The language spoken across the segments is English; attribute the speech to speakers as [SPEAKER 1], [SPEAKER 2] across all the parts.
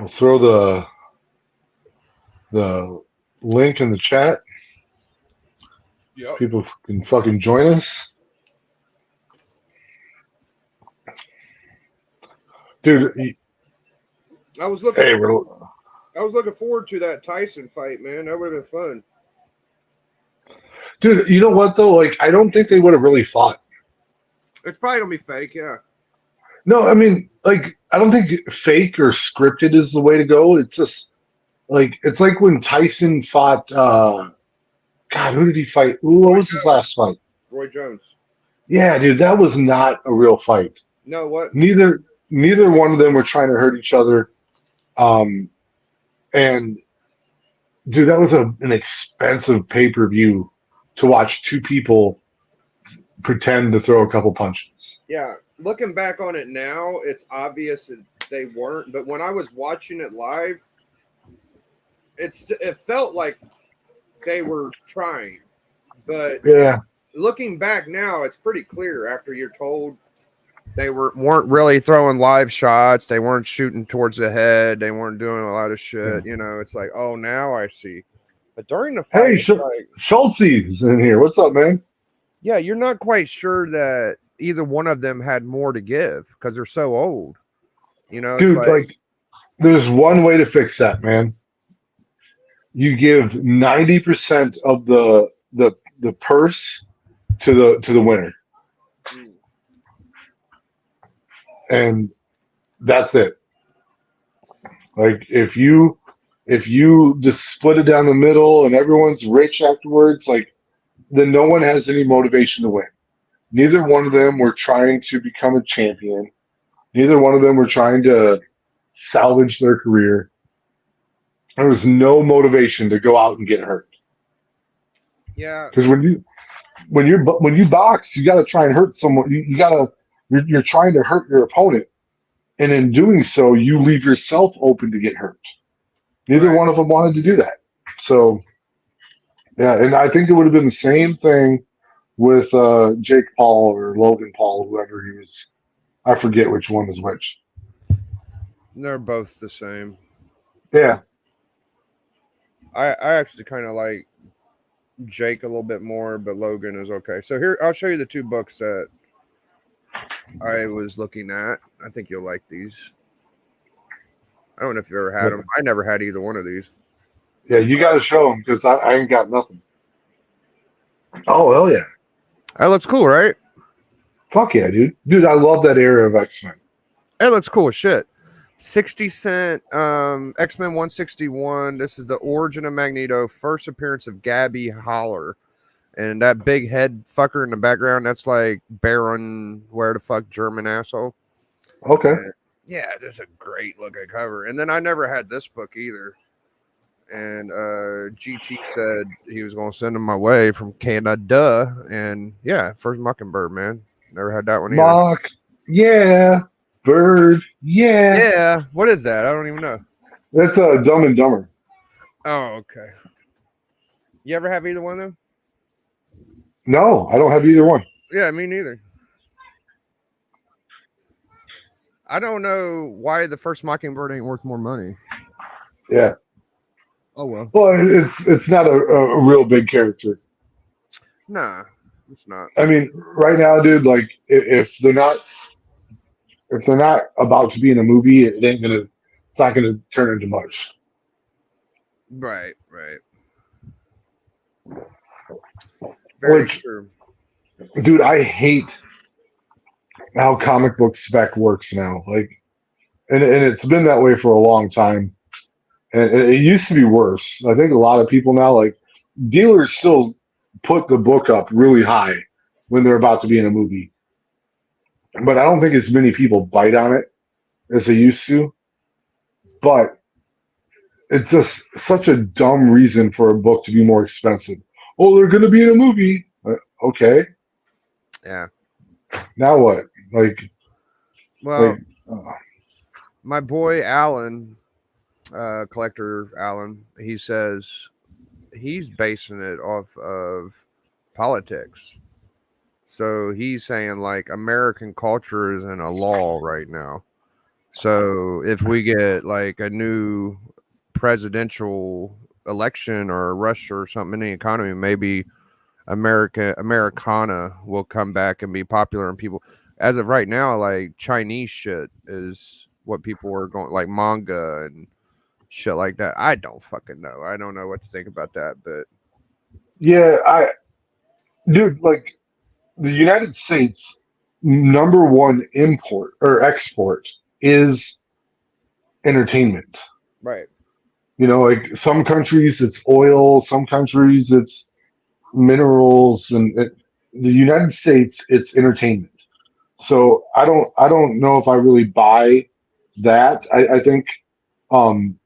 [SPEAKER 1] I'll throw the link in the chat.
[SPEAKER 2] Yep.
[SPEAKER 1] People can fucking join us, dude.
[SPEAKER 2] I was looking
[SPEAKER 1] Hey,
[SPEAKER 2] forward. I was looking forward to that Tyson fight, man. That would have been fun.
[SPEAKER 1] dude. You know what though? Like, I don't think they would have really fought.
[SPEAKER 2] It's probably gonna be fake, yeah.
[SPEAKER 1] No, I mean, like, I don't think fake or scripted is the way to go. It's just like it's like when Tyson fought. God, who did he fight? Ooh, what
[SPEAKER 2] Roy
[SPEAKER 1] was his
[SPEAKER 2] Jones.
[SPEAKER 1] last fight?
[SPEAKER 2] Roy Jones.
[SPEAKER 1] Yeah, dude, that was not a real fight.
[SPEAKER 2] No, what?
[SPEAKER 1] Neither one of them were trying to hurt each other. Um, and dude, that was an expensive pay-per-view to watch two people pretend to throw a couple punches.
[SPEAKER 2] Yeah. Looking back on it now, it's obvious that they weren't. But when I was watching it live, it felt like they were trying. But
[SPEAKER 1] Yeah,
[SPEAKER 2] looking back now, it's pretty clear after you're told they weren't really throwing live shots. They weren't shooting towards the head. They weren't doing a lot of shit.
[SPEAKER 1] yeah.
[SPEAKER 2] You know, it's like, oh, now I see. But during the fight,
[SPEAKER 1] Hey,
[SPEAKER 2] it's like,
[SPEAKER 1] Schultze's in here. What's up, man?
[SPEAKER 2] yeah, you're not quite sure that either one of them had more to give because they're so old. You know, it's
[SPEAKER 1] Dude,
[SPEAKER 2] like,
[SPEAKER 1] like, there's one way to fix that, man. You give 90% of the purse to the winner,
[SPEAKER 2] mm,
[SPEAKER 1] and that's it. Like, if you just split it down the middle and everyone's rich afterwards, like, then no one has any motivation to win. Neither one of them were trying to become a champion. Neither one of them were trying to salvage their career. There was no motivation to go out and get hurt.
[SPEAKER 2] yeah,
[SPEAKER 1] Because when you box, you got to try and hurt someone. You got to you're trying to hurt your opponent, and in doing so, you leave yourself open to get hurt. Neither
[SPEAKER 2] right.
[SPEAKER 1] one of them wanted to do that. So yeah, and I think it would have been the same thing with Jake Paul or Logan Paul, whoever he was. I forget which one is which.
[SPEAKER 2] They're both the same.
[SPEAKER 1] Yeah,
[SPEAKER 2] I actually kind of like Jake a little bit more, but Logan is okay. So here, I'll show you the two books that I was looking at. I think you'll like these. I don't know if you've ever had them. I never had either one of these.
[SPEAKER 1] yeah, you got to show them because I ain't got nothing. Oh hell yeah,
[SPEAKER 2] That looks cool, right?
[SPEAKER 1] fuck yeah, dude, I love that era of X-Men.
[SPEAKER 2] It looks cool as shit. 60 cent, X-Men 161. This is the origin of Magneto, first appearance of Gabby Holler. And that big head fucker in the background, that's like Baron, where the fuck German asshole.
[SPEAKER 1] Okay.
[SPEAKER 2] Yeah, that's a great looking cover. And then I never had this book either. And GT said he was going to send them my way from Canada. And yeah, first Mockingbird, man. Never had that one either.
[SPEAKER 1] Mock, yeah. Bird, yeah.
[SPEAKER 2] Yeah, what is that? I don't even know.
[SPEAKER 1] That's Dumb and Dumber.
[SPEAKER 2] Oh, okay. You ever have either one of them?
[SPEAKER 1] No, I don't have either one.
[SPEAKER 2] Yeah, me neither. I don't know why the first Mockingbird ain't worth more money.
[SPEAKER 1] Yeah.
[SPEAKER 2] Oh well.
[SPEAKER 1] Well, it's not a real big character.
[SPEAKER 2] Nah, it's not.
[SPEAKER 1] I mean, right now, dude, like if they're not about to be in a movie, it's not gonna turn into much.
[SPEAKER 2] Right. Very
[SPEAKER 1] Which,
[SPEAKER 2] true.
[SPEAKER 1] dude, I hate how comic book spec works now. Like, and it's been that way for a long time. And it used to be worse. I think a lot of people now, like dealers, still put the book up really high when they're about to be in a movie. But I don't think as many people bite on it as they used to. But it's just such a dumb reason for a book to be more expensive. Oh, they're going to be in a movie. Okay.
[SPEAKER 2] Yeah.
[SPEAKER 1] Now what? Like,
[SPEAKER 2] Well,
[SPEAKER 1] uh,
[SPEAKER 2] my boy Alan, collector Alan, he says he's basing it off of politics. So he's saying like American culture is in a lull right now. So if we get like a new presidential election or a rush or something in the economy, maybe Americana will come back and be popular and people as of right now, like Chinese shit is what people are going like manga and shit like that. I don't fucking know. I don't know what to think about that, but
[SPEAKER 1] Yeah, dude, like the United States number one import or export is entertainment.
[SPEAKER 2] right.
[SPEAKER 1] You know, like some countries it's oil, some countries it's minerals, and the United States it's entertainment. So I don't know if I really buy that. I think um,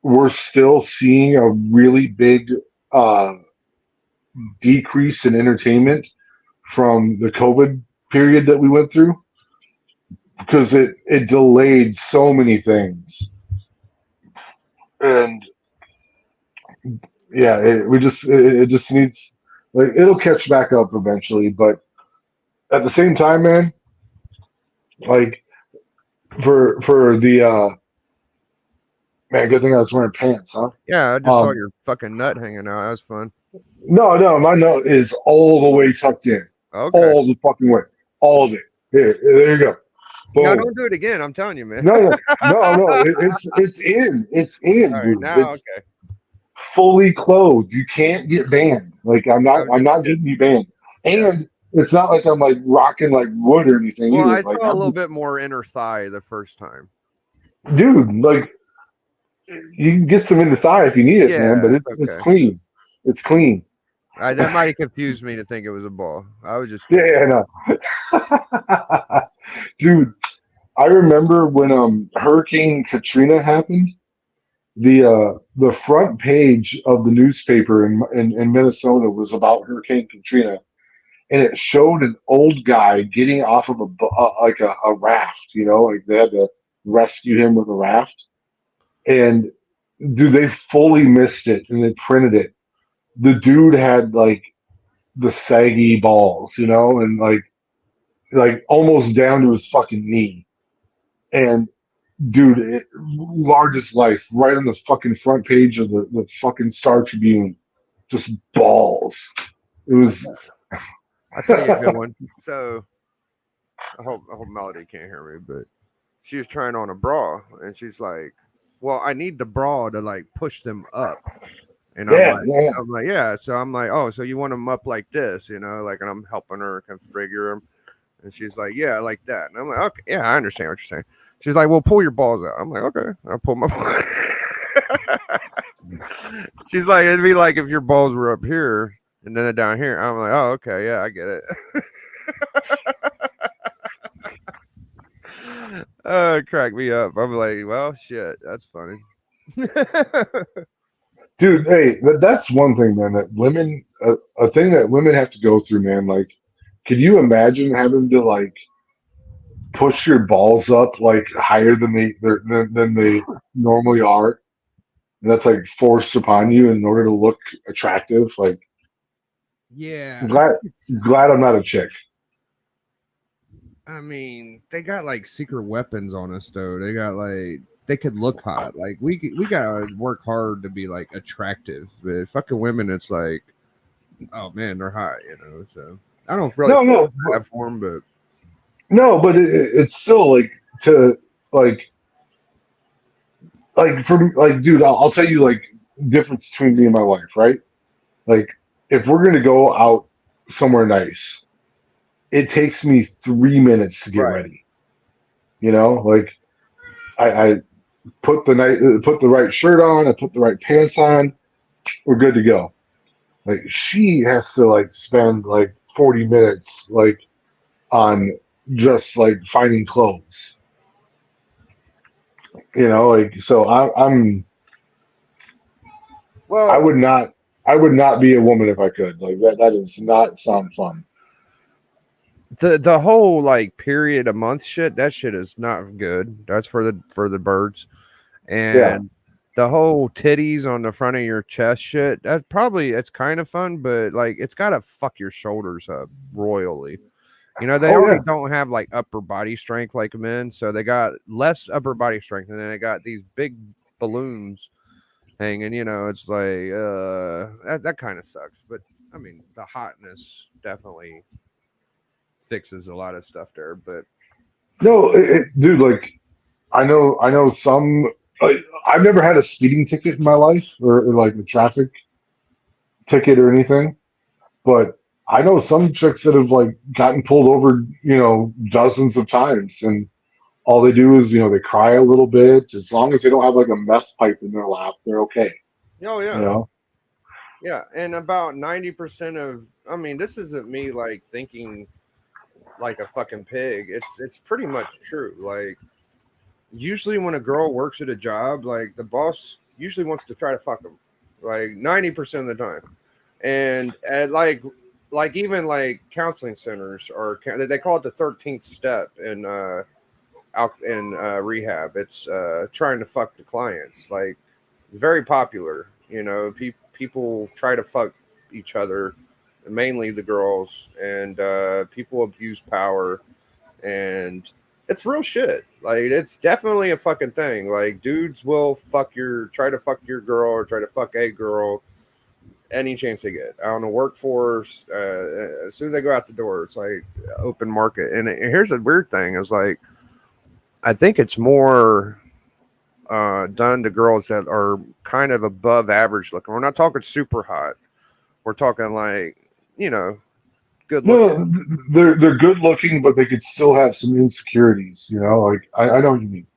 [SPEAKER 1] we're still seeing a really big uh, decrease in entertainment from the COVID period that we went through because it delayed so many things. And yeah, it just needs like it'll catch back up eventually. But at the same time, man, like for the man, good thing I was wearing pants, huh?
[SPEAKER 2] Yeah, I just saw
[SPEAKER 1] Um,
[SPEAKER 2] your fucking nut hanging out. That was fun.
[SPEAKER 1] no, my note is all the way tucked in,
[SPEAKER 2] Okay.
[SPEAKER 1] all the fucking way, all of it. Here, there you go.
[SPEAKER 2] No,
[SPEAKER 1] Boom.
[SPEAKER 2] don't do it again. I'm telling you, man.
[SPEAKER 1] No. It's in,
[SPEAKER 2] All right,
[SPEAKER 1] dude.
[SPEAKER 2] now
[SPEAKER 1] It's
[SPEAKER 2] okay.
[SPEAKER 1] fully clothed. You can't get banned. Like
[SPEAKER 2] I was
[SPEAKER 1] I'm
[SPEAKER 2] just
[SPEAKER 1] not
[SPEAKER 2] kidding.
[SPEAKER 1] getting you banned.
[SPEAKER 2] Yeah.
[SPEAKER 1] And it's not like I'm like rocking like wood or anything
[SPEAKER 2] Well,
[SPEAKER 1] either.
[SPEAKER 2] I
[SPEAKER 1] Like
[SPEAKER 2] saw a
[SPEAKER 1] I'm
[SPEAKER 2] little
[SPEAKER 1] just
[SPEAKER 2] bit more inner thigh the first time.
[SPEAKER 1] dude, like you can get some in the thigh if you need it, man,
[SPEAKER 2] Yeah,
[SPEAKER 1] but
[SPEAKER 2] it's
[SPEAKER 1] it's
[SPEAKER 2] okay.
[SPEAKER 1] clean. It's clean.
[SPEAKER 2] That might have confused me to think it was a ball. I was just kidding.
[SPEAKER 1] Yeah, no. Dude, I remember when Hurricane Katrina happened, the front page of the newspaper in Minnesota was about Hurricane Katrina, and it showed an old guy getting off of like a raft. You know, like they had to rescue him with a raft. And dude, they fully missed it, and they printed it. The dude had like the saggy balls, you know, and like almost down to his fucking knee. And dude, largest life, right on the fucking front page of the fucking Star Tribune, just balls. It
[SPEAKER 2] I'll,
[SPEAKER 1] was
[SPEAKER 2] I'll tell you a good one. So I hope Melody can't hear me, but she was trying on a bra and she's like, "Well, I need the bra to like push them up." And I'm
[SPEAKER 1] yeah,
[SPEAKER 2] like,
[SPEAKER 1] yeah, yeah.
[SPEAKER 2] I'm like, yeah. So I'm like, oh, so you want them up like this, like, and I'm helping her configure them. And she's like, yeah, like that. And I'm like, okay, yeah, I understand what you're saying. She's like, well, pull your balls out. I'm like, okay. I pull my. She's like, it'd be like if your balls were up here and then down here. I'm like, oh, okay, yeah, I get it. Crack me up. I'm like, well, shit, that's funny.
[SPEAKER 1] Dude, hey, that's one thing, man. That women, a thing that women have to go through, man. Like, could you imagine having to like push your balls up like higher than they normally are? And that's like forced upon you in order to look attractive. Like,
[SPEAKER 2] Yeah, I
[SPEAKER 1] glad
[SPEAKER 2] think it's.
[SPEAKER 1] glad I'm not a chick.
[SPEAKER 2] I mean, they got like secret weapons on us, though. They got like they could look hot. Like we gotta work hard to be like attractive. But fucking women, it's like, oh man, they're hot. So I don't really
[SPEAKER 1] No,
[SPEAKER 2] feel
[SPEAKER 1] no,
[SPEAKER 2] bad for them, but
[SPEAKER 1] no, but it's still like to like for like, dude, I'll tell you like difference between me and my wife, right? Like, if we're gonna go out somewhere nice, it takes me 3 minutes to get
[SPEAKER 2] right.
[SPEAKER 1] ready. You know, like I put the right shirt on, I put the right pants on, we're good to go. Like she has to like spend like 40 minutes like on just like finding clothes. You know, like so I
[SPEAKER 2] Well,
[SPEAKER 1] would not I would not be a woman if I could. Like that does not sound fun.
[SPEAKER 2] the whole like period a month shit, that shit is not good. That's for the birds.
[SPEAKER 1] Yeah.
[SPEAKER 2] And the whole titties on the front of your chest shit, it's kind of fun, but like it's gotta fuck your shoulders up royally. You know, they
[SPEAKER 1] Oh yeah.
[SPEAKER 2] already don't have like upper body strength like men, so they got less upper body strength, and then they got these big balloons hanging. You know, it's like that kind of sucks. But I mean, the hotness definitely fixes a lot of stuff there. But
[SPEAKER 1] No, dude, like I know some. I've never had a speeding ticket in my life or like a traffic ticket or anything, but I know some chicks that have like gotten pulled over, dozens of times, and all they do is, they cry a little bit. As long as they don't have like a meth pipe in their lap, they're okay.
[SPEAKER 2] oh
[SPEAKER 1] You
[SPEAKER 2] yeah,
[SPEAKER 1] know?
[SPEAKER 2] yeah, and about 90% of, I mean, this isn't me like thinking like a fucking pig. It's pretty much true. Like usually when a girl works at a job, like the boss usually wants to try to fuck them, like 90% of the time. And at like even like counseling centers or they call it the 13th step in rehab. It's trying to fuck the clients. Like very popular. You know, people try to fuck each other, mainly the girls, and people abuse power, and it's real shit. Like it's definitely a fucking thing. Like dudes will try to fuck your girl or try to fuck a girl any chance they get out on the workforce. As soon as they go out the door, it's like open market. And here's the weird thing: is like I think it's more done to girls that are kind of above average looking. We're not talking super hot. We're talking like, you know, good looking.
[SPEAKER 1] No, they're good looking, but they could still have some insecurities. Like I know what you mean.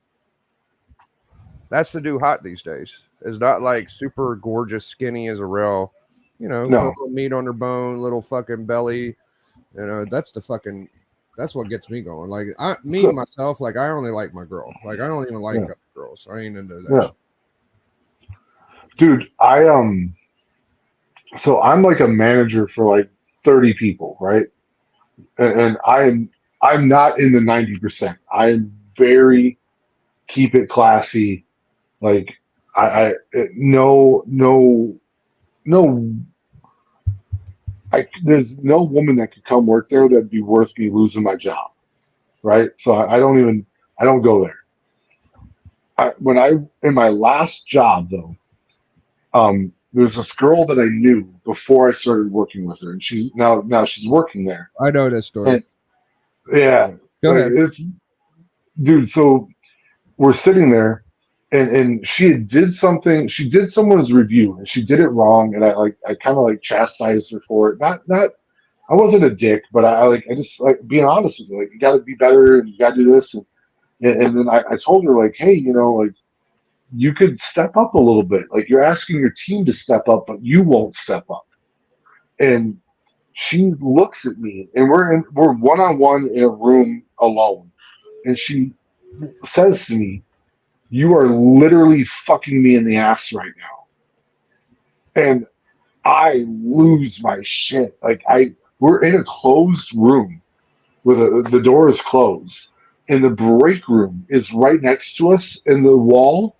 [SPEAKER 2] That's the do hot these days. It's not like super gorgeous, skinny as a rail. You know, put a
[SPEAKER 1] No,
[SPEAKER 2] little meat on their bone, little fucking belly. You know, that's what gets me going. Like me
[SPEAKER 1] so
[SPEAKER 2] myself, like I only like my girl. Like I don't even like
[SPEAKER 1] yeah,
[SPEAKER 2] other girls. I ain't into that
[SPEAKER 1] yeah,
[SPEAKER 2] shit.
[SPEAKER 1] dude. So I'm like a manager for like 30 people, right? And I'm not in the 90%. I'm very keep it classy. Like I no no no there's no woman that could come work there that'd be worth me losing my job, right? So I don't go there. When I in my last job though, there's this girl that I knew before I started working with her, and she's now she's working there.
[SPEAKER 2] I know this story.
[SPEAKER 1] And yeah,
[SPEAKER 2] Go
[SPEAKER 1] like
[SPEAKER 2] ahead.
[SPEAKER 1] it's dude. So we're sitting there, and she did someone's review and she did it wrong, and I kind of like chastised her for it. Not I wasn't a dick, but I just like being honest with you, like you got to be better and you got to do this, and then I told her like, hey, like you could step up a little bit, like you're asking your team to step up but you won't step up. And she looks at me, and we're one on one in a room alone, and she says to me, you are literally fucking me in the ass right now. And I lose my shit. Like we're in a closed room with the door is closed, and the break room is right next to us, and the wall,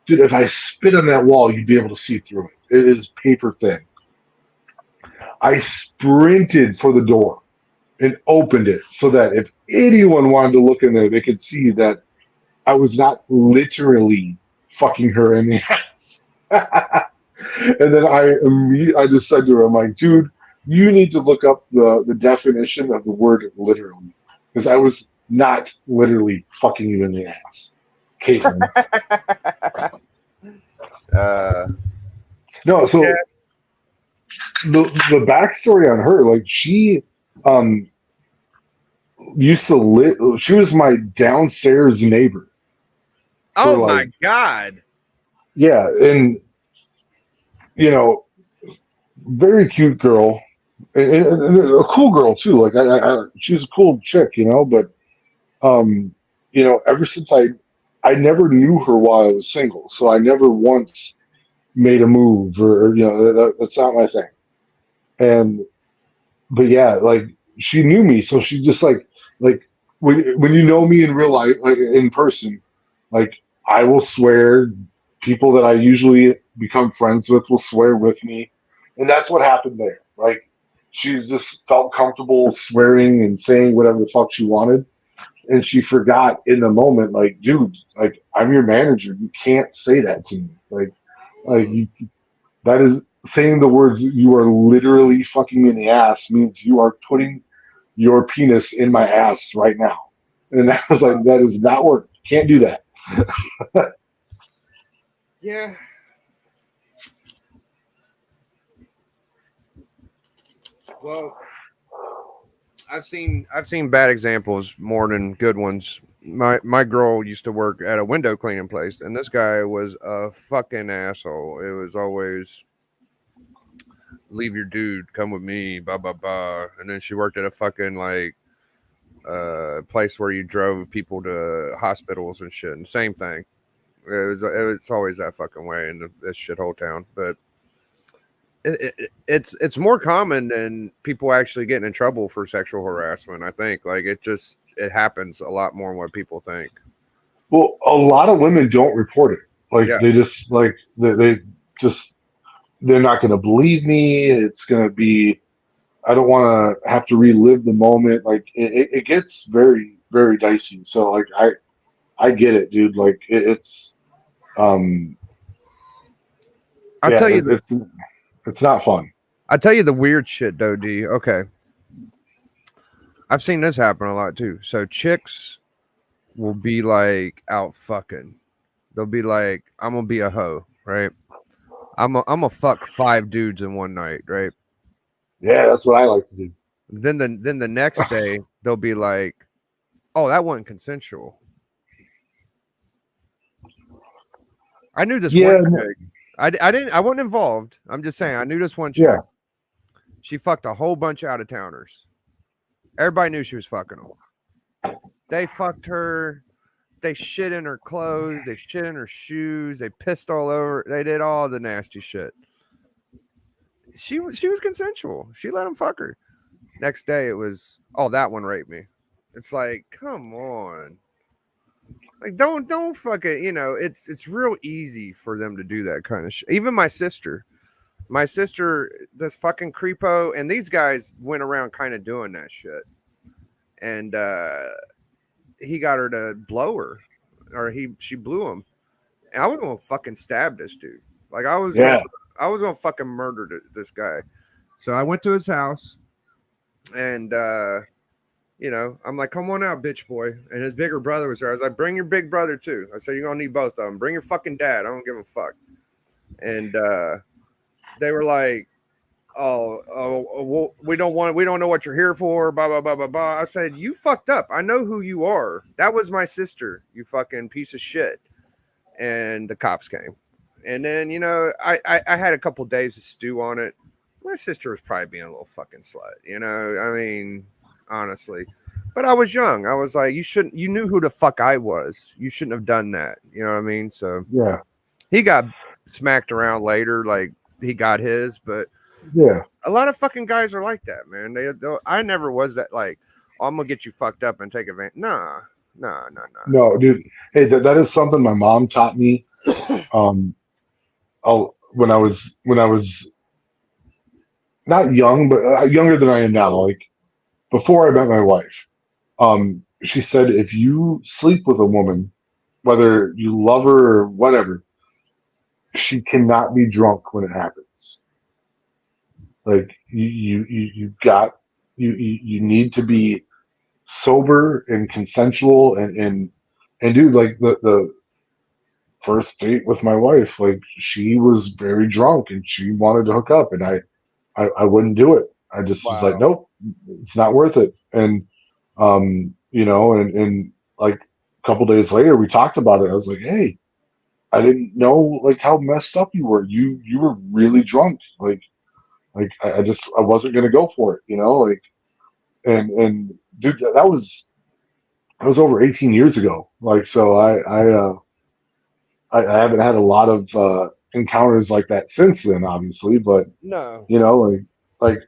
[SPEAKER 1] dude. If I spit on that wall, you'd be able to see through it. It is paper thin. I sprinted for the door and opened it so that if anyone wanted to look in there, they could see that I was not literally fucking her in the ass. And then I just said to her, I'm like, dude, you need to look up the definition of the word literally. Because I was not literally fucking you in the ass, Caitlin.
[SPEAKER 2] uh,
[SPEAKER 1] No,
[SPEAKER 2] yeah.
[SPEAKER 1] so the backstory on her, like she um used to live, she was my downstairs neighbor for
[SPEAKER 2] Oh my
[SPEAKER 1] like,
[SPEAKER 2] god.
[SPEAKER 1] yeah, and you know, very cute girl, and a cool girl too. Like she's a cool chick, But ever since I never knew her while I was single, so I never once made a move, or that's not my thing. And but yeah, like she knew me, so she just like when you know me in real life, like in person, like I will swear. People that I usually become friends with will swear with me, and that's what happened there. Like she just felt comfortable swearing and saying whatever the fuck she wanted, and she forgot in the moment, like, dude, like, I'm your manager. You can't say that to me. Like you, that is saying the words "you are literally fucking me in the ass" means you are putting your penis in my ass right now. And I was like, that does not work. Can't do that.
[SPEAKER 2] Yeah. Well, I've seen bad examples more than good ones. My girl used to work at a window cleaning place, and this guy was a fucking asshole. It was always leave your dude, come with me, blah blah blah. And then she worked at a fucking like place where you drove people to hospitals and shit. And same thing. It's always that fucking way in this shithole town. But it's more common than people actually getting in trouble for sexual harassment. I think like it happens a lot more than what people think.
[SPEAKER 1] Well, a lot of women don't report it. Like
[SPEAKER 2] Yeah.
[SPEAKER 1] they just like they just they're not going to believe me. It's going to be. I don't want to have to relive the moment. Like it gets very very dicey. So like I get it, dude. Like it's um
[SPEAKER 2] I'll
[SPEAKER 1] yeah
[SPEAKER 2] tell you
[SPEAKER 1] it's not fun.
[SPEAKER 2] I'll tell you the weird shit though, D. Okay. I've seen this happen a lot too. So chicks will be like out fucking. They'll be like, I'm gonna be a hoe, right? I'm a fuck 5 dudes in one night, right?
[SPEAKER 1] Yeah, that's what I like to do.
[SPEAKER 2] Then the next day they'll be like, oh, that wasn't consensual. I knew this
[SPEAKER 1] Yeah,
[SPEAKER 2] one chick. I wasn't involved. I'm just saying I knew this one chick.
[SPEAKER 1] yeah,
[SPEAKER 2] She fucked a whole bunch of out of towners. Everybody knew she was fucking them. They fucked her. They shit in her clothes. They shit in her shoes. They pissed all over. They did all the nasty shit. She was consensual. She let him fuck her. Next day it was, oh, that one raped me. It's like, come on. Like don't fuck it. You know, it's real easy for them to do that kind of shit. Even my sister, this fucking creepo, and these guys went around kind of doing that shit. And he got her to blow her, or she blew him. And I was gonna fucking stab this dude. Like I was gonna fucking murder this guy. So I went to his house, and you know, I'm like, come on out, bitch boy. And his bigger brother was there. I was like, bring your big brother too. I said, you're gonna need both of them. Bring your fucking dad. I don't give a fuck. And they were like, well, we don't know what you're here for, blah blah blah blah blah. I said, you fucked up. I know who you are. That was my sister, you fucking piece of shit. And the cops came. And then, you know, I had a couple days to stew on it. My sister was probably being a little fucking slut, you know. I mean, honestly. But I was young. I was like, you knew who the fuck I was. You shouldn't have done that. You know what I mean? So
[SPEAKER 1] yeah,
[SPEAKER 2] he got smacked around later, like he got his, but
[SPEAKER 1] yeah.
[SPEAKER 2] a lot of fucking guys are like that, man. I never was that like, oh, I'm gonna get you fucked up and take advantage. Nah.
[SPEAKER 1] No, dude. Hey, that is something my mom taught me. When I was not young, but younger than I am now, like before I met my wife. She said, if you sleep with a woman, whether you love her or whatever, she cannot be drunk when it happens. Like you need to be sober and consensual and dude, like the first date with my wife, like she was very drunk and she wanted to hook up, and I wouldn't do it. I just was like,
[SPEAKER 2] Wow.
[SPEAKER 1] nope, it's not worth it. And you know, and like a couple days later we talked about it. I was like, hey, I didn't know like how messed up you were. You were really drunk. Like I wasn't gonna go for it, you know, like and dude, that was over 18 years ago. Like so I haven't had a lot of encounters like that since then, obviously, but
[SPEAKER 2] No.
[SPEAKER 1] you know, like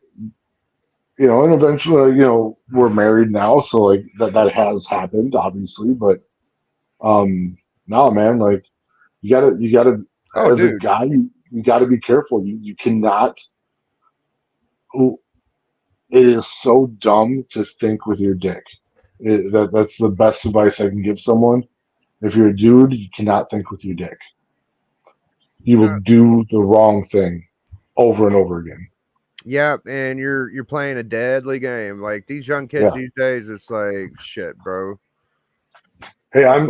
[SPEAKER 1] you know, and eventually, you know, we're married now, so like that has happened, obviously, but no, man, like you gotta
[SPEAKER 2] Oh,
[SPEAKER 1] as a
[SPEAKER 2] dude.
[SPEAKER 1] guy, you gotta be careful. You cannot it is so dumb to think with your dick. That's the best advice I can give someone. If you're a dude, you cannot think with your dick. You will do the wrong thing over and over again.
[SPEAKER 2] Yeah, and you're playing a deadly game. Like these young kids
[SPEAKER 1] Yeah.
[SPEAKER 2] these days, it's like shit, bro.
[SPEAKER 1] Hey, I'm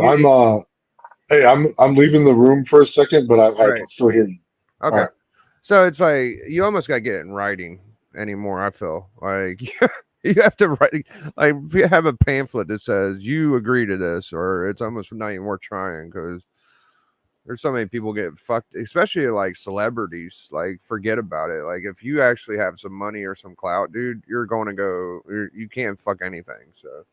[SPEAKER 1] leaving the room for a second, but I
[SPEAKER 2] Right.
[SPEAKER 1] can still hear you. All
[SPEAKER 2] Okay.
[SPEAKER 1] right.
[SPEAKER 2] So it's like you almost got to get it in writing anymore. I feel like you have to write, like if you have a pamphlet that says you agree to this, or it's almost not even worth trying because there's so many people get fucked, especially like celebrities. Like forget about it. Like if you actually have some money or some clout, dude, you're going to go. You can't fuck anything. So.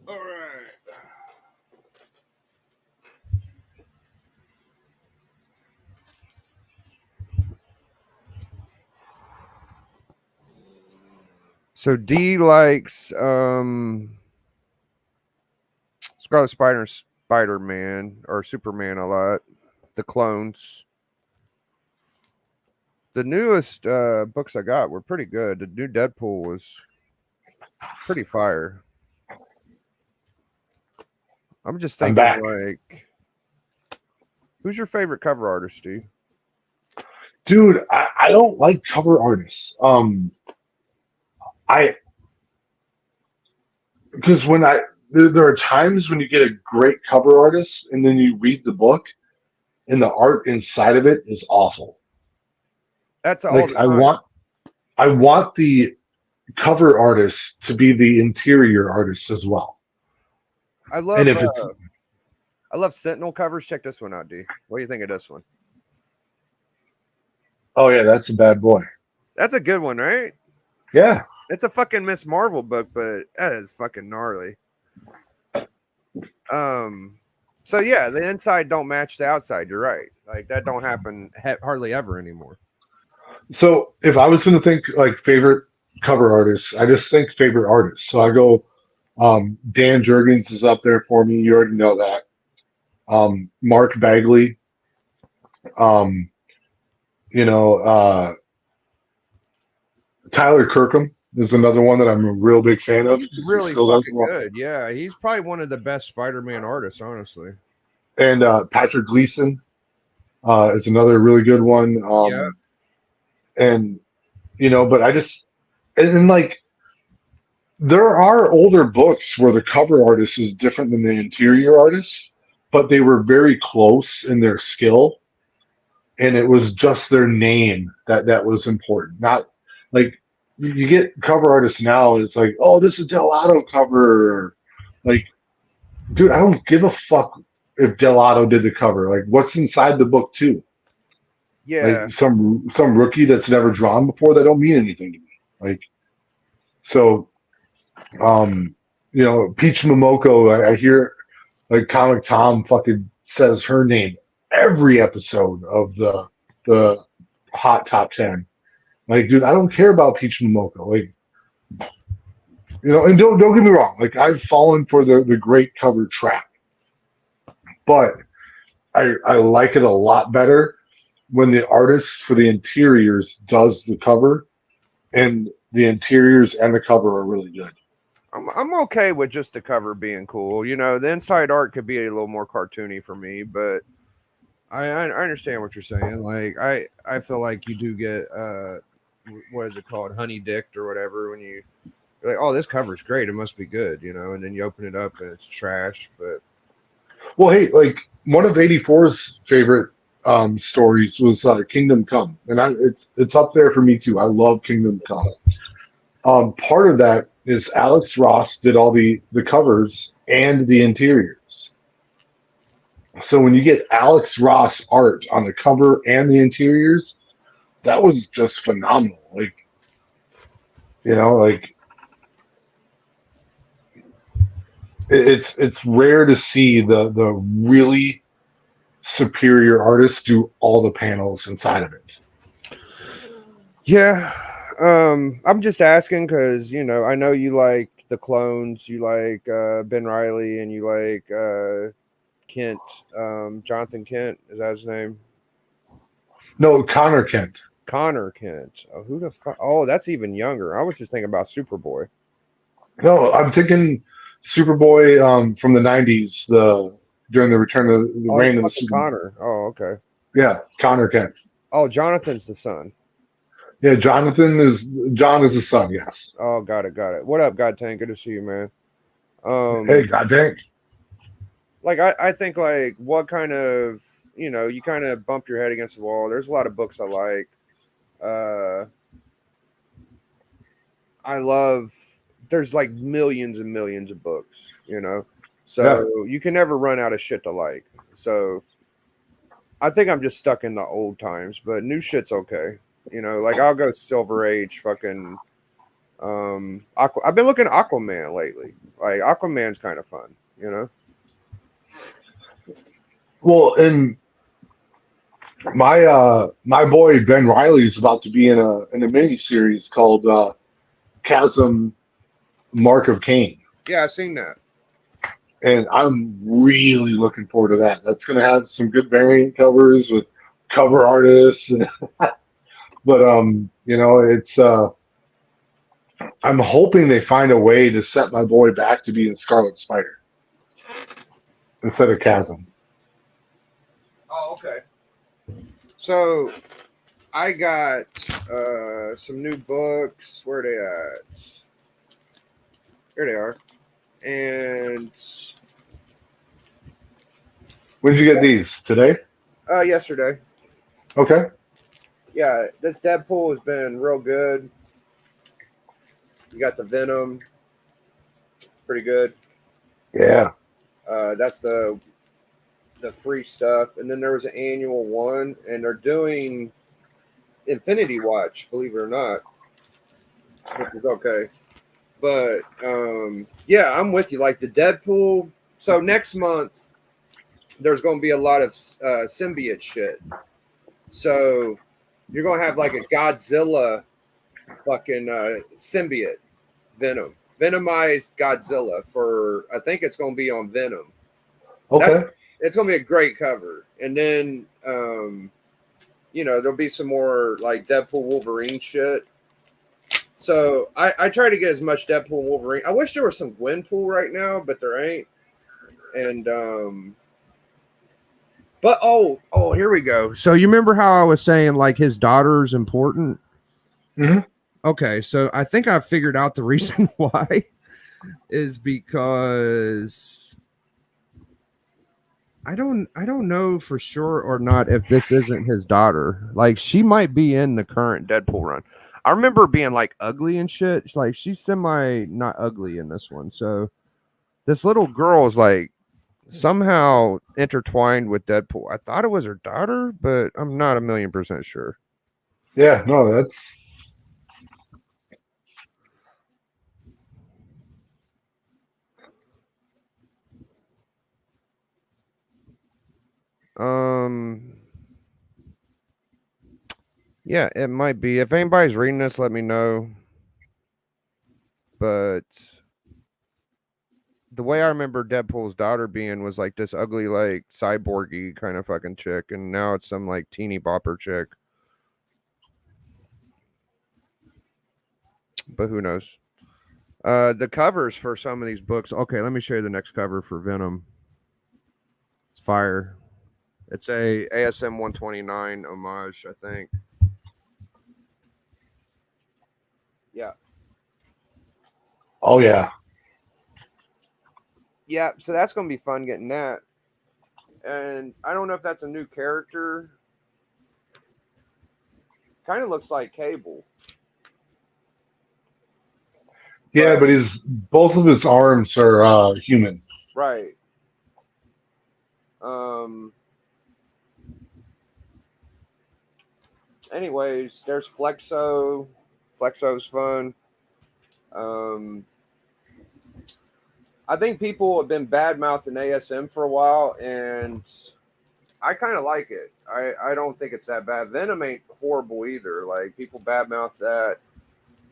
[SPEAKER 2] All right. So D likes Scarlet Spider-Man or Superman a lot. The clones. The newest books I got were pretty good. The new Deadpool was pretty fire. I'm just
[SPEAKER 1] I'm
[SPEAKER 2] thinking,
[SPEAKER 1] back.
[SPEAKER 2] like, who's your favorite cover artist, Steve?
[SPEAKER 1] Dude, I don't like cover artists. I because when there are times when you get a great cover artist and then you read the book and the art inside of it is awful.
[SPEAKER 2] That's all
[SPEAKER 1] Like
[SPEAKER 2] the time.
[SPEAKER 1] I want the cover artist to be the interior artist as well.
[SPEAKER 2] I
[SPEAKER 1] And
[SPEAKER 2] love
[SPEAKER 1] if it's
[SPEAKER 2] I love Sentinel covers. Check this one out, D. What do you think of this one?
[SPEAKER 1] oh yeah, that's a bad boy.
[SPEAKER 2] That's a good one, right?
[SPEAKER 1] Yeah.
[SPEAKER 2] It's a fucking Miss Marvel book, but that is fucking gnarly. So yeah, the inside don't match the outside. You're right. Like that don't happen hardly ever anymore.
[SPEAKER 1] So if I was gonna think like favorite cover artists, I just think favorite artists. So I go Dan Jurgens is up there for me. You already know that. Mark Bagley. Um, you know, Tyler Kirkham is another one that I'm a real big fan of because he
[SPEAKER 2] Really
[SPEAKER 1] still does
[SPEAKER 2] fucking
[SPEAKER 1] well.
[SPEAKER 2] good. Yeah, he's probably one of the best Spider-Man artists, honestly.
[SPEAKER 1] And Patrick Gleason is another really good one.
[SPEAKER 2] Yeah.
[SPEAKER 1] And but I just and like there are older books where the cover artist is different than the interior artist, but they were very close in their skill, and it was just their name that was important. Not like you get cover artists now, and it's like, oh, this is Delato cover. Or, like, dude, I don't give a fuck if Delato did the cover. Like, what's inside the book too?
[SPEAKER 2] Yeah.
[SPEAKER 1] Like some rookie that's never drawn before, that don't mean anything to me. Like, so Peach Momoko, I hear like Comic Tom fucking says her name every episode of the Hot Top 10. Like, dude, I don't care about Peach Momoko. Like, and don't get me wrong. Like, I've fallen for the great cover trap, but I like it a lot better when the artist for the interiors does the cover, and the interiors and the cover are really good.
[SPEAKER 2] I'm okay with just the cover being cool. The inside art could be a little more cartoony for me, but I understand what you're saying. Like I feel like you do get what is it called, honey dicked or whatever, when you're like, oh, this cover's great, it must be good, and then you open it up and it's trash. But
[SPEAKER 1] well, hey, like one of 84's favorite stories was Kingdom Come, and it's up there for me too. I love Kingdom Come. Part of that is Alex Ross did all the covers and the interiors. So when you get Alex Ross art on the cover and the interiors, that was just phenomenal. Like, like it's rare to see the really superior artists do all the panels inside of it.
[SPEAKER 2] Yeah. I'm just asking because I know you like the clones, you like Ben Riley, and you like Kent, Jonathan Kent, is that his name?
[SPEAKER 1] No, Connor Kent.
[SPEAKER 2] Connor Kent. Oh, who the fuck? Oh, that's even younger. I was just thinking about Superboy.
[SPEAKER 1] No, I'm thinking Superboy from the '90s, the during the return of the
[SPEAKER 2] Oh, it's
[SPEAKER 1] reign of the
[SPEAKER 2] fucking
[SPEAKER 1] Superman.
[SPEAKER 2] Connor. Oh, okay.
[SPEAKER 1] Yeah, Connor Kent.
[SPEAKER 2] Oh, Jonathan's the son.
[SPEAKER 1] Yeah, John is the son. Yes.
[SPEAKER 2] Oh, got it, got it. What up, God Tank? Good to see you, man.
[SPEAKER 1] Hey, god dang.
[SPEAKER 2] Like I think like what kind of you kind of bump your head against the wall. There's a lot of books I like. Uh, I love. There's like millions and millions of books,
[SPEAKER 1] Yeah.
[SPEAKER 2] so you can never run out of shit to like. So I think I'm just stuck in the old times, but new shit's okay. Like I'll go Silver Age, fucking. I've been looking at Aquaman lately. Like Aquaman's kind of fun.
[SPEAKER 1] Well, and my boy Ben Riley is about to be in a mini series called Chasm Mark of Cain.
[SPEAKER 2] Yeah, I've seen that.
[SPEAKER 1] And I'm really looking forward to that. That's going to have some good variant covers with cover artists, but it's I'm hoping they find a way to set my boy back to being Scarlet Spider instead of Chasm.
[SPEAKER 2] Oh, okay. So I got some new books. Where are they at? Here they are. And
[SPEAKER 1] When did you get these? Today?
[SPEAKER 2] yesterday.
[SPEAKER 1] Okay.
[SPEAKER 2] Yeah, this Deadpool has been real good. You got the Venom, pretty good.
[SPEAKER 1] Yeah.
[SPEAKER 2] That's the free stuff, and then there was an annual one, and they're doing Infinity Watch, believe it or not, which is okay. But yeah, I'm with you. Like the Deadpool. So next month, there's going to be a lot of symbiote shit. So you're going to have like a Godzilla fucking symbiote Venom. Venomized Godzilla for, I think it's going to be on Venom.
[SPEAKER 1] Okay.
[SPEAKER 2] It's going to be a great cover. And then, there'll be some more like Deadpool Wolverine shit. So I try to get as much Deadpool and Wolverine. I wish there was some Gwenpool right now, but there ain't. And but here we go. So you remember how I was saying like his daughter's important?
[SPEAKER 1] Mm-hmm.
[SPEAKER 2] Okay, so I think I figured out the reason why is because I don't know for sure or not if this isn't his daughter. Like she might be in the current Deadpool run. I remember being like ugly and shit. It's like she's semi not ugly in this one. So this little girl is like somehow intertwined with Deadpool. I thought it was her daughter, but I'm not 1,000,000% sure.
[SPEAKER 1] Yeah. No, that's.
[SPEAKER 2] Um yeah, it might be. If anybody's reading this, let me know. But the way I remember Deadpool's daughter being was like this ugly, like cyborgy kind of fucking chick, and now it's some like teeny bopper chick. But who knows? The covers for some of these books. Okay, let me show you the next cover for Venom. It's fire. It's a ASM 129 homage, I think. Yeah.
[SPEAKER 1] Oh yeah.
[SPEAKER 2] Yeah, so that's gonna be fun getting that. And I don't know if that's a new character. Kind of looks like Cable.
[SPEAKER 1] Yeah, but his both of his arms are human.
[SPEAKER 2] Right. Anyways, there's Flexo. Flexo's fun. I think people have been bad mouthing ASM for a while, and I kind of like it. I don't think it's that bad. Venom ain't horrible either. Like people badmouth that.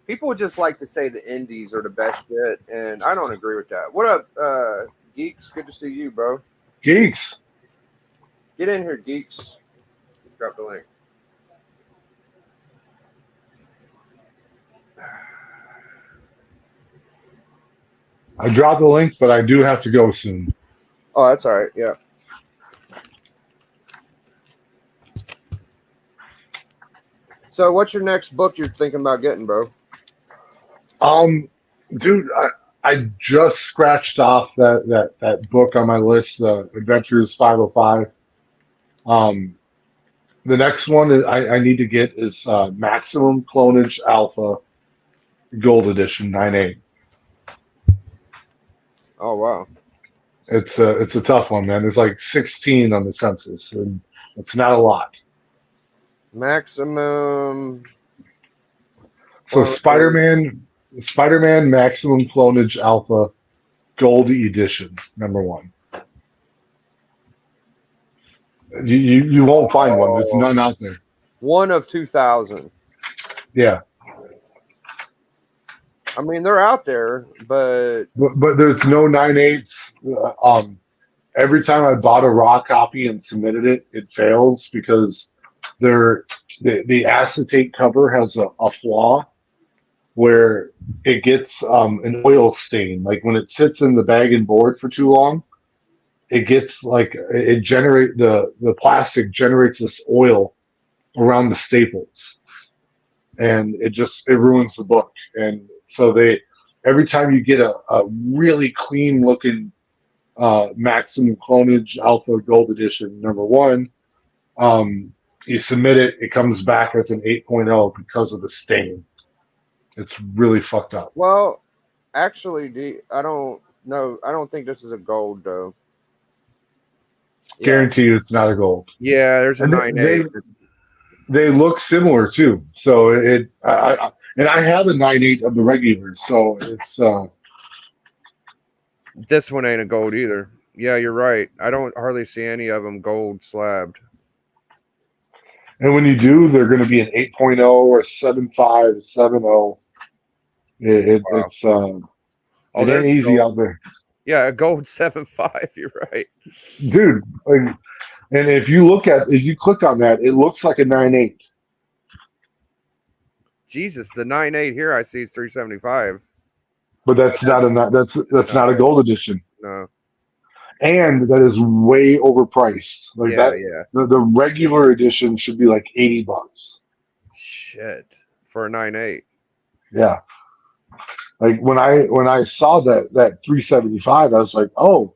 [SPEAKER 2] People would just like to say the indies are the best shit, and I don't agree with that. What up, Geeks? Good to see you, bro.
[SPEAKER 1] Geeks.
[SPEAKER 2] Get in here, Geeks. Drop the link.
[SPEAKER 1] I dropped the link, but I do have to go soon.
[SPEAKER 2] Oh, that's all right. Yeah. So, what's your next book you're thinking about getting, bro?
[SPEAKER 1] Dude, I just scratched off that book on my list, the Adventures 505. The next one I need to get is Maximum Clonage Alpha Gold Edition 9.8.
[SPEAKER 2] Oh wow.
[SPEAKER 1] It's a tough one, man. There's like 16 on the census, and it's not a lot.
[SPEAKER 2] Maximum.
[SPEAKER 1] So Spider-Man Maximum Clonage Alpha Gold Edition, number 1. You won't find one. There's none out there.
[SPEAKER 2] 1 of 2,000.
[SPEAKER 1] Yeah,
[SPEAKER 2] I mean, they're out there, but
[SPEAKER 1] but there's no 9.8s. Every time I bought a raw copy and submitted it, it fails because the acetate cover has a flaw where it gets an oil stain. Like when it sits in the bag and board for too long, it gets like the plastic generates this oil around the staples, and it ruins the book. And so every time you get a really clean looking Maximum Clonage Alpha Gold Edition number 1, you submit it, it comes back as an 8.0 because of the stain. It's really fucked up.
[SPEAKER 2] well, actually, I don't know. I don't think this is a gold though. Yeah,
[SPEAKER 1] Guarantee you, it's not a gold.
[SPEAKER 2] yeah. There's a
[SPEAKER 1] And
[SPEAKER 2] 9.8.
[SPEAKER 1] they look similar too. So I have a 9.8 of the regulars. So it's
[SPEAKER 2] This one ain't a gold either. Yeah, you're right. I don't hardly see any of them gold slabbed.
[SPEAKER 1] and when you do, they're going to be an 8.0 or 7.5, 7.0.
[SPEAKER 2] Wow.
[SPEAKER 1] It's
[SPEAKER 2] Oh,
[SPEAKER 1] it
[SPEAKER 2] there's
[SPEAKER 1] ain't easy
[SPEAKER 2] gold.
[SPEAKER 1] out there,
[SPEAKER 2] Yeah, a gold 7.5. You're right.
[SPEAKER 1] dude. Like, and if you click on that, it looks like a 9.8.
[SPEAKER 2] Jesus, the 9.8 here I see is 375.
[SPEAKER 1] But that's not not a gold edition,
[SPEAKER 2] No.
[SPEAKER 1] and that is way overpriced. Like
[SPEAKER 2] Yeah,
[SPEAKER 1] that,
[SPEAKER 2] yeah.
[SPEAKER 1] the regular edition should be like $80.
[SPEAKER 2] Shit. For a 9.8.
[SPEAKER 1] Yeah, like when I saw that 375, I was like, oh,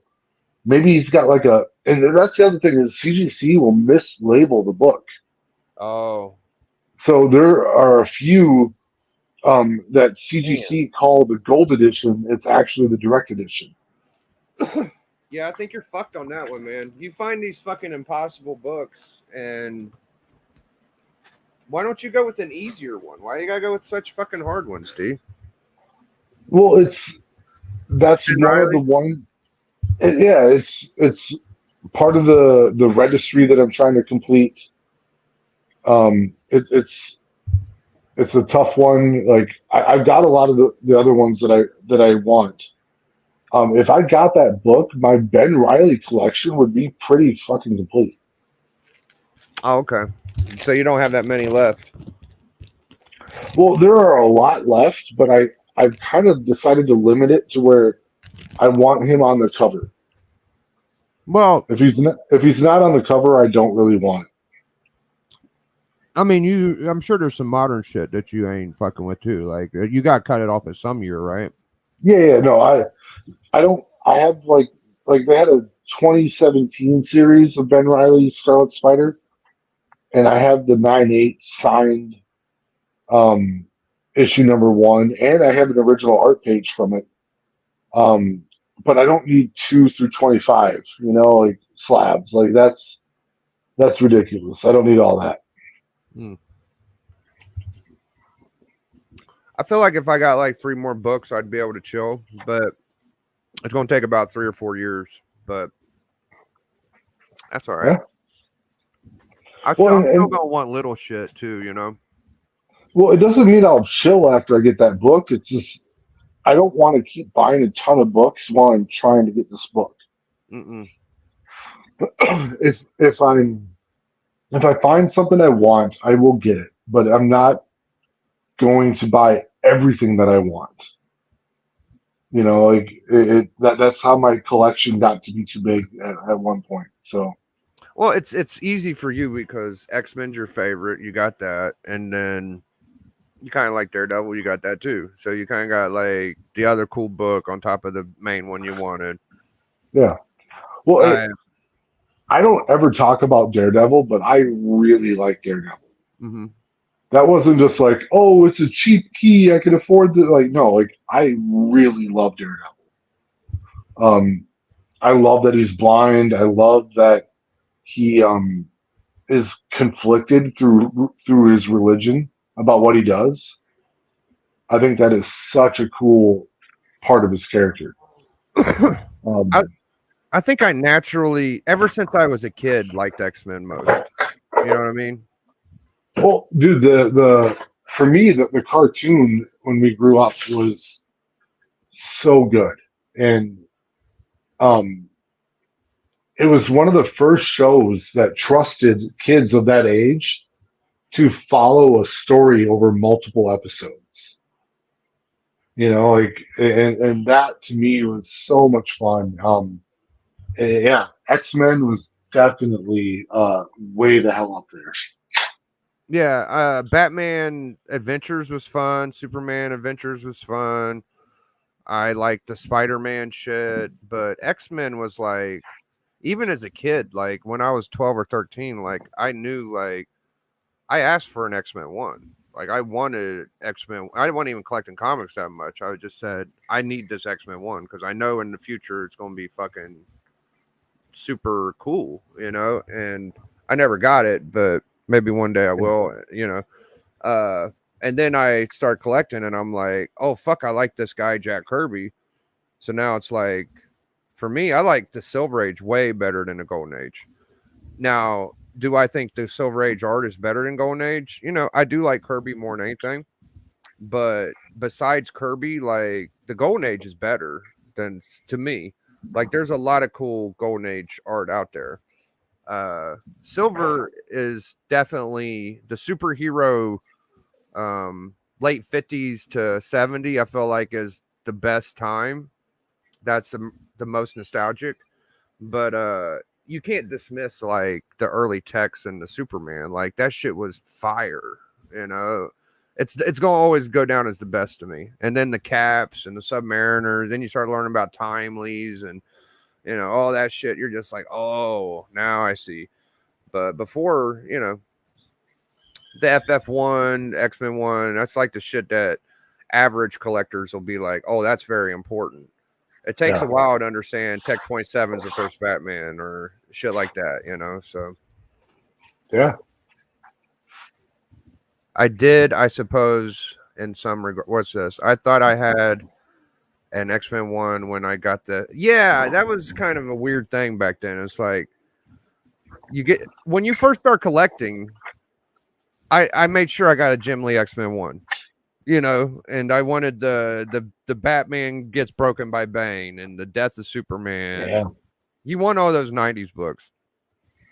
[SPEAKER 1] maybe he's got like a. And that's the other thing is CGC will mislabel the book.
[SPEAKER 2] Oh.
[SPEAKER 1] So there are a few that CGC call the gold edition. It's actually the direct edition.
[SPEAKER 2] Yeah, I think you're fucked on that one, man. You find these fucking impossible books, and why don't you go with an easier one? Why you gotta go with such fucking hard ones, D?
[SPEAKER 1] Well, that's
[SPEAKER 2] Ben
[SPEAKER 1] one of the
[SPEAKER 2] Reilly?
[SPEAKER 1] one. Yeah, it's part of the registry that I'm trying to complete. It's a tough one. Like I've got a lot of the other ones that I want. If I got that book, my Ben Reilly collection would be pretty fucking complete.
[SPEAKER 2] Oh, okay. So you don't have that many left.
[SPEAKER 1] Well, there are a lot left, but I've kind of decided to limit it to where I want him on the cover.
[SPEAKER 2] Well,
[SPEAKER 1] If he's not on the cover, I don't really want it.
[SPEAKER 2] I mean, I'm sure there's some modern shit that you ain't fucking with too. Like you got cut it off at some year, right?
[SPEAKER 1] Yeah, no, I don't. I have like they had a 2017 series of Ben Reilly's Scarlet Spider, and I have the 9.8 signed issue number 1, and I have an original art page from it. But I don't need 2 through 25. You know, like slabs. Like that's ridiculous. I don't need all that.
[SPEAKER 2] I feel like if I got like 3 more books, I'd be able to chill, but it's going to take about 3 or 4 years. But that's all right.
[SPEAKER 1] Yeah. Well,
[SPEAKER 2] I'm still
[SPEAKER 1] and
[SPEAKER 2] gonna want little shit too, you know.
[SPEAKER 1] well, it doesn't mean I'll chill after I get that book. It's just I don't want to keep buying a ton of books while I'm trying to get this book.
[SPEAKER 2] Mm-mm.
[SPEAKER 1] If I find something I want, I will get it, but I'm not going to buy everything that I want. You know, like that's how my collection got to be too big at one point. So
[SPEAKER 2] Well, it's easy for you because X Men's your favorite. You got that, and then you kind of like Daredevil. You got that too. So you kind of got like the other cool book on top of the main one you wanted.
[SPEAKER 1] yeah. Well,
[SPEAKER 2] I
[SPEAKER 1] I don't ever talk about Daredevil, but I really like Daredevil.
[SPEAKER 2] hmm
[SPEAKER 1] That wasn't just like, oh, it's a cheap key, I can afford it. Like, no, like I really love Daredevil. Um, I love that he's blind. I love that he is conflicted through his religion about what he does. I think that is such a cool part of his character.
[SPEAKER 2] I
[SPEAKER 1] Um,
[SPEAKER 2] I think I naturally, ever since I was a kid, liked X Men most. You know what I mean?
[SPEAKER 1] well, dude, the for me the cartoon when we grew up was so good, and um, it was one of the first shows that trusted kids of that age to follow a story over multiple episodes. You know, like and that to me was so much fun. Yeah, X Men was definitely way the hell up there.
[SPEAKER 2] Yeah. Batman Adventures was fun. Superman Adventures was fun. I liked the Spider Man shit, but X Men was like, even as a kid, like when I was 12 or 13, like I knew, like I asked for an X Men one. Like I wanted X Men. I wasn't even collecting comics that much. I just said I need this X Men one because I know in the future it's gonna be fucking super cool, you know. And I never got it, but maybe one day I will, you know. Uh, and then I start collecting, and I'm like, oh fuck, I like this guy Jack Kirby. So now it's like, for me, I like the Silver Age way better than the Golden Age. Now, do I think the Silver Age art is better than Golden Age? You know, I do like Kirby more than anything. But besides Kirby, like the Golden Age is better than, to me. Like there's a lot of cool Golden Age art out there. Silver is definitely the superhero, late 50s to 70, I feel like is the best time. That's the most nostalgic. But you can't dismiss like the early Tex and the Superman. Like that shit was fire, you know. It's gonna always go down as the best to me. And then the Caps and the Submariners, then you start learning about Timelies and you know all that shit. You're just like, oh, now I see. But before, you know, the FF1, X-Men 1, that's like the shit that average collectors will be like, oh, that's very important. It takes
[SPEAKER 1] Yeah,
[SPEAKER 2] a while to understand Tech 27 is the first Batman or shit like that, you know. So
[SPEAKER 1] yeah.
[SPEAKER 2] I did, I suppose, in some regard. What's this? I thought I had an X-Men 1 when I got the. Yeah, that was kind of a weird thing back then. It's like you get, when you first start collecting, I made sure I got a Jim Lee X-Men 1. You know, and I wanted the Batman gets broken by Bane and the death of Superman.
[SPEAKER 1] Yeah.
[SPEAKER 2] And you want all those 90s books.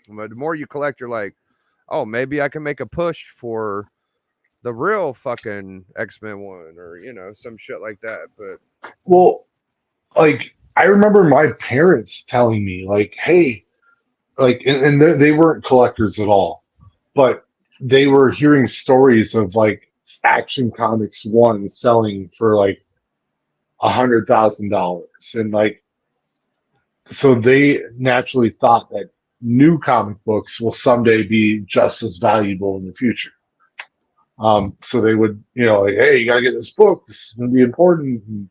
[SPEAKER 2] But the more you collect, you're like, oh, maybe I can make a push for the real fucking X-Men one or, you know, some shit like that. But
[SPEAKER 1] Well, like I remember my parents telling me, like, hey, like, and they weren't collectors at all, but they were hearing stories of like Action Comics one selling for like $100,000, and like so they naturally thought that new comic books will someday be just as valuable in the future. So they would, you know, like, hey, you got to get this book. This is going to be important. And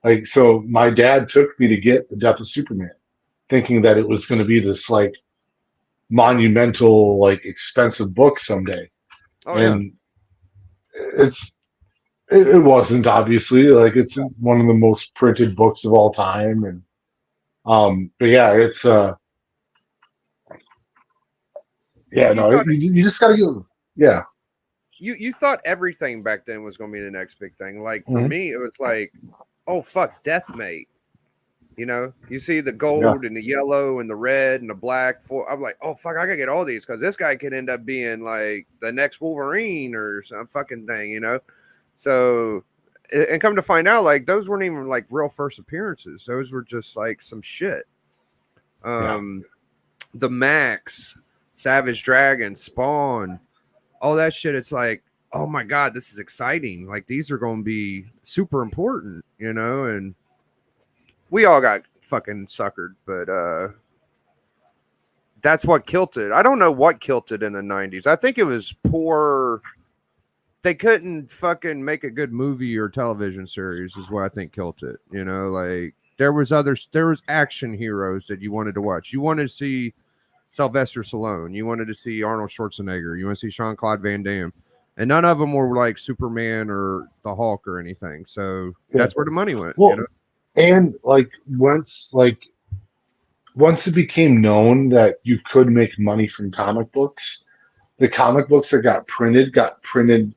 [SPEAKER 1] like, so my dad took me to get The Death of Superman, thinking that it was going to be this like monumental, like expensive book someday.
[SPEAKER 2] oh yeah.
[SPEAKER 1] And it's, it wasn't obviously like it's one of the most printed books of all time. And, but yeah, it's, Yeah,
[SPEAKER 2] you
[SPEAKER 1] no,
[SPEAKER 2] thought
[SPEAKER 1] you just gotta get. Yeah.
[SPEAKER 2] you thought everything back then was going to be the next big thing. Like for
[SPEAKER 1] Mhm.
[SPEAKER 2] me, it was like, oh fuck, Deathmate. You know, you see the
[SPEAKER 1] Yeah.
[SPEAKER 2] gold and the yellow and the red and the black. I'm like, oh fuck, I gotta get all these because this guy could end up being like the next Wolverine or some fucking thing. You know, so and come to find out, like those weren't even like real first appearances. Those were just like some shit.
[SPEAKER 1] Yeah.
[SPEAKER 2] The Max, Savage Dragon, Spawn, all that shit. It's like, oh my god, this is exciting. Like these are going to be super important, you know. And we all got fucking suckered, but that's what killed it. I don't know what killed it in the 90s. I think it was poor. They couldn't fucking make a good movie or television series, is what I think killed it. You know, like there was action heroes that you wanted to watch. You wanted to see Sylvester Stallone. You wanted to see Arnold Schwarzenegger. You want to see Jean Claude Van Damme. And none of them were like Superman or the Hulk or anything. So
[SPEAKER 1] Yeah.
[SPEAKER 2] that's where the money went, you
[SPEAKER 1] Well,
[SPEAKER 2] know?
[SPEAKER 1] and once it became known that you could make money from comic books, the comic books that got printed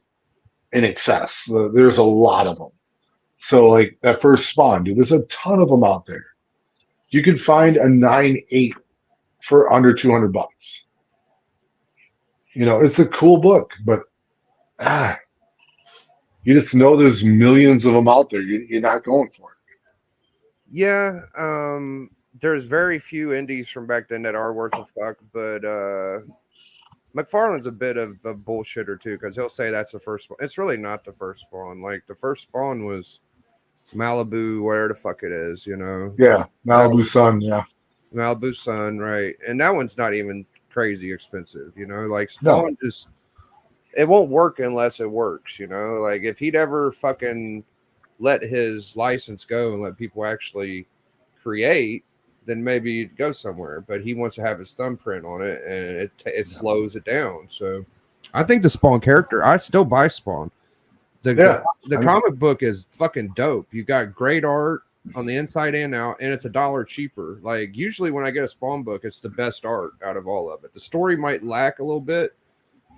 [SPEAKER 1] in excess. There's a lot of them. So like that first Spawn, dude, there's a ton of them out there. You can find a 9/8 for under $200. You know, it's a cool book, but ah, you just know there's millions of them out there. You're not going for it.
[SPEAKER 2] Yeah. There's very few indies from back then that are worth a fuck, but McFarlane's a bit of a bullshitter too, because he'll say that's the first Spawn. It's really not the first Spawn. Like the first Spawn was Malibu, where the fuck it is, you know.
[SPEAKER 1] Yeah,
[SPEAKER 2] That
[SPEAKER 1] Malibu Sun. Yeah,
[SPEAKER 2] Malibu Sun, right? And that one's not even crazy expensive, you know. Like
[SPEAKER 1] no,
[SPEAKER 2] Spawn just it won't work unless it works, you know. Like if he'd ever fucking let his license go and let people actually create, then maybe it'd go somewhere. But he wants to have his thumbprint on it, and it slows it down. So I think the Spawn character, I still buy Spawn. The, the
[SPEAKER 1] yeah,
[SPEAKER 2] the comic book is fucking dope. You got great art on the inside and out, and it's $1 cheaper. Like usually when I get a Spawn book, it's the best art out of all of it. The story might lack a little bit.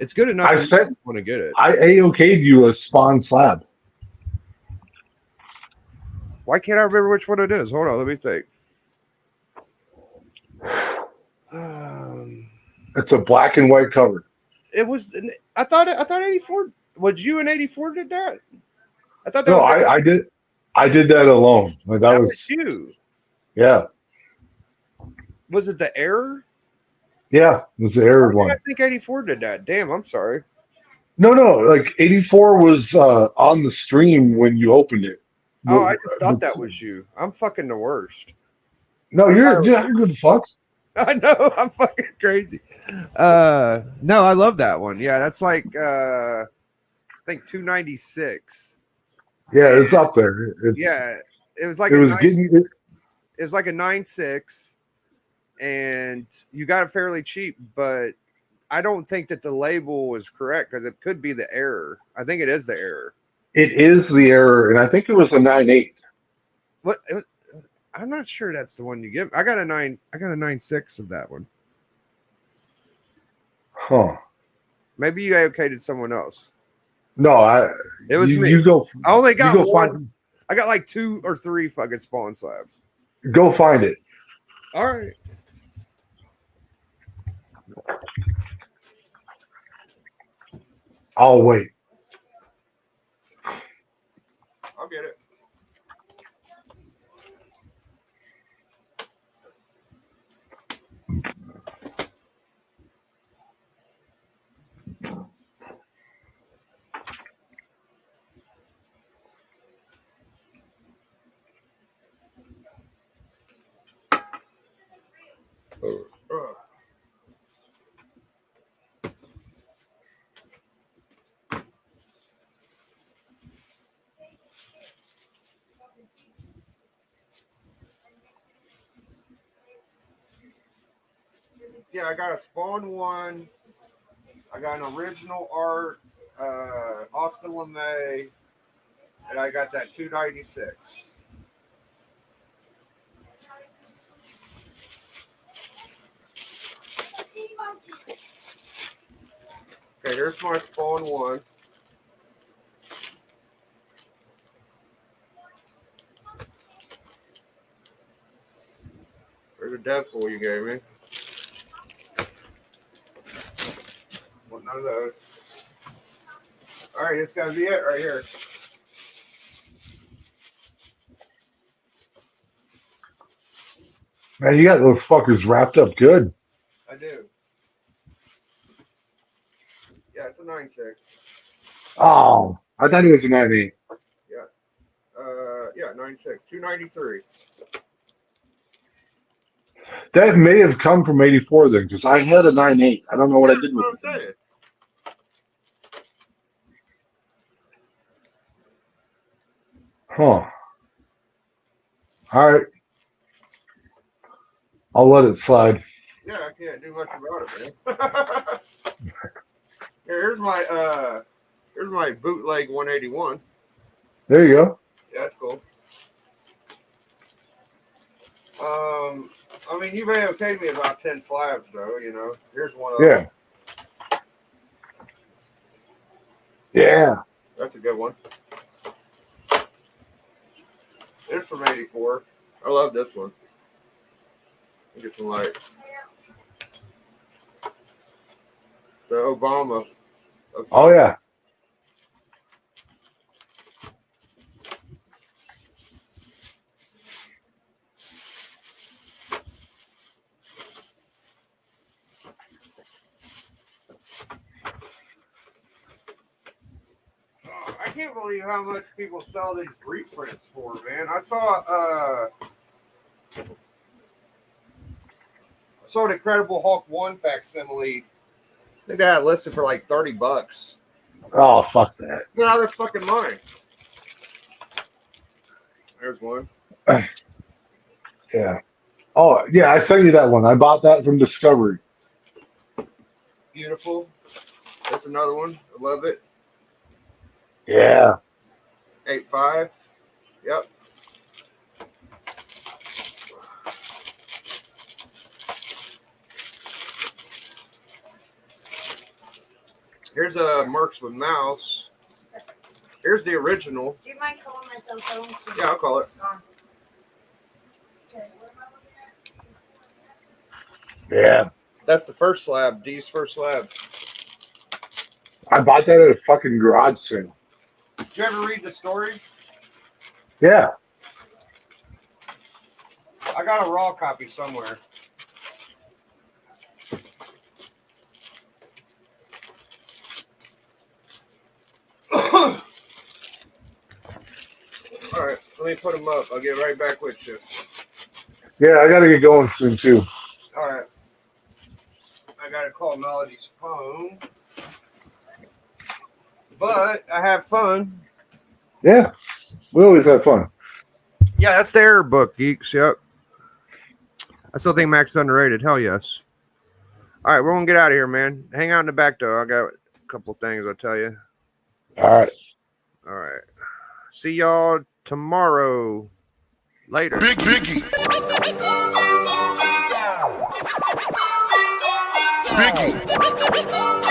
[SPEAKER 2] It's good enough
[SPEAKER 1] I
[SPEAKER 2] to
[SPEAKER 1] sent
[SPEAKER 2] want to get it.
[SPEAKER 1] I AOK'd you a Spawn slab.
[SPEAKER 2] Why can't I remember which one it is? Hold on, let me think.
[SPEAKER 1] It's a black and white cover.
[SPEAKER 2] It was. I thought 84. Was you in 84 did that? I thought that
[SPEAKER 1] No,
[SPEAKER 2] was
[SPEAKER 1] I did that alone. Like that
[SPEAKER 2] that was
[SPEAKER 1] was
[SPEAKER 2] you.
[SPEAKER 1] yeah.
[SPEAKER 2] Was it the error?
[SPEAKER 1] Yeah, it was the
[SPEAKER 2] Why
[SPEAKER 1] error
[SPEAKER 2] did
[SPEAKER 1] one.
[SPEAKER 2] I think 84 did that? Damn, I'm sorry.
[SPEAKER 1] No, like 84 was on the stream when you opened it.
[SPEAKER 2] Oh, I just thought that was you. I'm fucking the worst.
[SPEAKER 1] No,
[SPEAKER 2] I'm
[SPEAKER 1] you're
[SPEAKER 2] probably-
[SPEAKER 1] good the fuck.
[SPEAKER 2] I know I'm fucking crazy. No, I love that one. Yeah, that's like I think 296.
[SPEAKER 1] Yeah, it's up there.
[SPEAKER 2] Yeah, it was like
[SPEAKER 1] it
[SPEAKER 2] a
[SPEAKER 1] was
[SPEAKER 2] nine,
[SPEAKER 1] getting
[SPEAKER 2] it was like a 9.6, and you got it fairly cheap, but I don't think that the label was correct because it could be the error. I think it is the error.
[SPEAKER 1] it is the error, and I think it was a 9/8.
[SPEAKER 2] What? I'm not sure that's the one you give. I got a 9.6 of that one.
[SPEAKER 1] Huh.
[SPEAKER 2] Maybe you okayed someone else.
[SPEAKER 1] No,
[SPEAKER 2] It was me.
[SPEAKER 1] You go.
[SPEAKER 2] I only got
[SPEAKER 1] you go
[SPEAKER 2] one. I got like 2 or 3 fucking Spawn slabs.
[SPEAKER 1] Go find it.
[SPEAKER 2] All right.
[SPEAKER 1] I'll wait.
[SPEAKER 2] I'll get it. Yeah, I got a Spawn 1. I got an original art, Austin LeMay, and I got that 296. right, here's my Spawn 1. There's a Deadpool you gave me. Want none of those. Alright, it's gotta be it right here.
[SPEAKER 1] Man, you got those fuckers wrapped up good.
[SPEAKER 2] I do. Yeah, it's a 9.6.
[SPEAKER 1] Oh, I thought it was a 9.8.
[SPEAKER 2] Yeah, 9.6. 293.
[SPEAKER 1] That may have come from 84 then, because I had a 9.8. I don't know what I did with
[SPEAKER 2] That's
[SPEAKER 1] it.
[SPEAKER 2] what I'm saying.
[SPEAKER 1] Huh. All right. I'll let it slide.
[SPEAKER 2] Yeah, I can't do much about it, man. Here's my bootleg 181.
[SPEAKER 1] There you go.
[SPEAKER 2] Yeah, that's cool. I mean, you may have paid me about 10 slabs, though. You know, here's one of them.
[SPEAKER 1] Yeah. Yeah.
[SPEAKER 2] That's a good one. It's from 84. I love this one. Get some light. The Obama.
[SPEAKER 1] Oh, yeah.
[SPEAKER 2] I can't believe how much people sell these reprints for, man. I saw the Incredible Hulk 1 facsimile. I think they had it listed for like $30.
[SPEAKER 1] Oh, fuck that.
[SPEAKER 2] Get out of their fucking mind. There's one.
[SPEAKER 1] Yeah. Oh, yeah, I sent you that one. I bought that from Discovery.
[SPEAKER 2] Beautiful. That's another one. I love it.
[SPEAKER 1] Yeah.
[SPEAKER 2] 8.5. Yep. Here's a Mercs with Mouse. Here's the original.
[SPEAKER 3] Do you mind calling my cell phone?
[SPEAKER 2] Yeah, I'll call it.
[SPEAKER 1] Yeah.
[SPEAKER 2] That's the first slab. D's first slab.
[SPEAKER 1] I bought that at a fucking garage sale.
[SPEAKER 2] Did you ever read the story?
[SPEAKER 1] Yeah.
[SPEAKER 2] I got a raw copy somewhere. All right, let me put them up. I'll get right back with you.
[SPEAKER 1] Yeah, I got to get going soon, too.
[SPEAKER 2] All right. I got to call Melody's phone. But I have fun.
[SPEAKER 1] Yeah. We always have fun.
[SPEAKER 2] Yeah, that's the error book, geeks. Yep. I still think Max is underrated. Hell yes. All right, we're going to get out of here, man. Hang out in the back, though. I got a couple things I'll tell you.
[SPEAKER 1] All right.
[SPEAKER 2] All right. See y'all tomorrow. Later.
[SPEAKER 4] Big Biggie. Biggie.